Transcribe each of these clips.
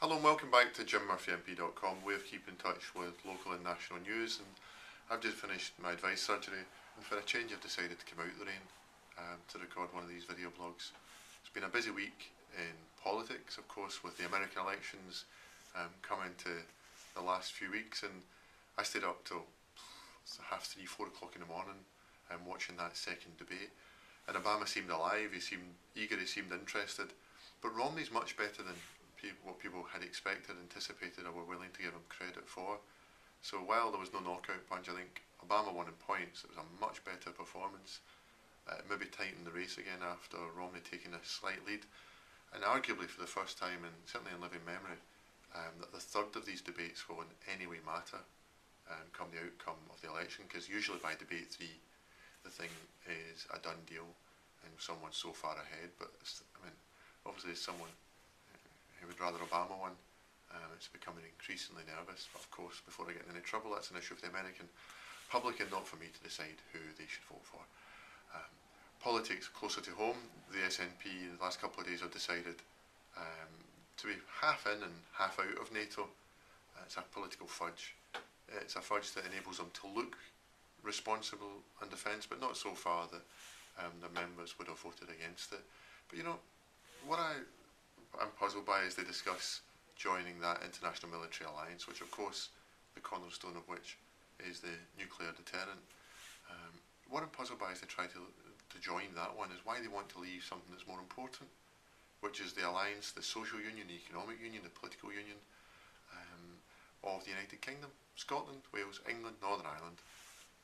Hello and welcome back to jimmurphymp.com. Way of keeping in touch with local and national news, and I've just finished my advice surgery, and for a change I've decided to come out the rain to record one of these video blogs. It's been a busy week in politics, of course, with the American elections coming to the last few weeks, and I stayed up till 3:30, 4 o'clock in the morning watching that second debate. And Obama seemed alive, he seemed eager, he seemed interested, but Romney's much better than what people had expected, anticipated, or were willing to give him credit for. So while there was no knockout punch, I think Obama won in points. It was a much better performance. Maybe tightened the race again after Romney taking a slight lead, and arguably for the first time, and certainly in living memory, that the third of these debates will in any way matter come the outcome of the election, because usually by debate 3 the thing is a done deal and someone's so far ahead. But obviously as someone who would rather Obama won, it's becoming increasingly nervous. But of course, before I get in any trouble, that's an issue of the American public and not for me to decide who they should vote for. Politics closer to home, the SNP in the last couple of days have decided to be half in and half out of NATO. It's a political fudge. It's a fudge that enables them to look responsible on defence, but not so far that the members would have voted against it. But you know, what I'm puzzled by is they discuss joining that international military alliance, which of course the cornerstone of which is the nuclear deterrent. What I'm puzzled by is they try to join that one, is why they want to leave something that's more important, which is the alliance, the social union, the economic union, the political union of the United Kingdom. Scotland, Wales, England, Northern Ireland,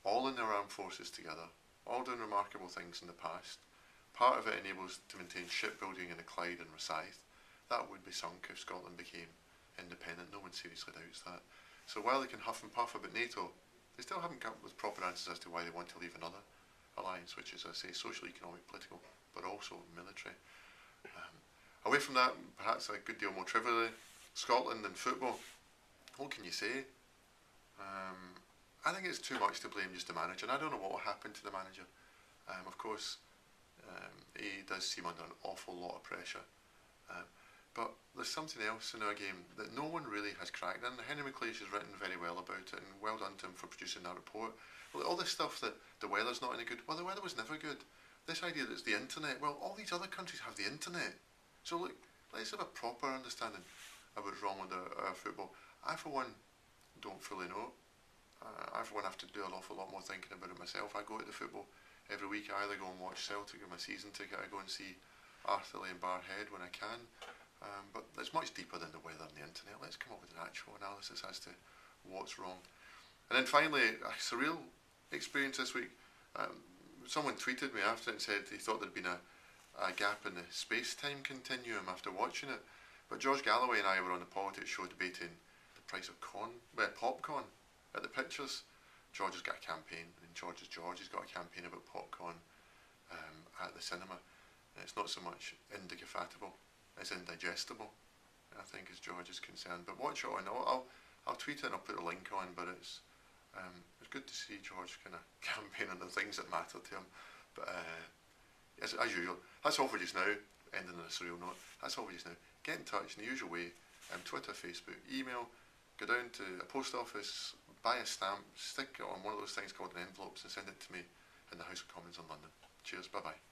all in their armed forces together, all doing remarkable things in the past. Part of it enables to maintain shipbuilding in the Clyde and Rosyth. That would be sunk if Scotland became independent. No one seriously doubts that. So while they can huff and puff about NATO, they still haven't come up with proper answers as to why they want to leave another alliance, which is, as I say, social, economic, political, but also military. Away from that, perhaps a good deal more trivially, Scotland and football. What can you say? I think it's too much to blame just the manager, and I don't know what will happen to the manager. Of course, he does seem under an awful lot of pressure. But there's something else in our game that no one really has cracked, and Henry McLeish has written very well about it, and well done to him for producing that report. Well, all this stuff that the weather's not any good, well, the weather was never good. This idea that it's the internet, well, all these other countries have the internet. So look, let's have a proper understanding of what's wrong with our football. I, for one, don't fully know. I, for one, have to do an awful lot more thinking about it myself. I go to the football every week. I either go and watch Celtic with my season ticket, I go and see Arthurlie and Barrhead when I can. But it's much deeper than the weather and the internet. Let's come up with an actual analysis as to what's wrong. And then finally, a surreal experience this week. Someone tweeted me after and said he thought there'd been a gap in the space-time continuum after watching it. But George Galloway and I were on the politics show debating the price of popcorn at the pictures. George has got a campaign, and George has got a campaign about popcorn at the cinema. And it's not so much indefatigable, it's indigestible, I think, as George is concerned. But watch it on. I'll tweet it and I'll put a link on. But it's good to see George kind of campaign on the things that matter to him. But as usual, that's all for just now. Ending on a surreal note. That's all for just now. Get in touch in the usual way. Twitter, Facebook, email. Go down to a post office, buy a stamp, stick it on one of those things called an envelopes, and send it to me in the House of Commons in London. Cheers. Bye bye.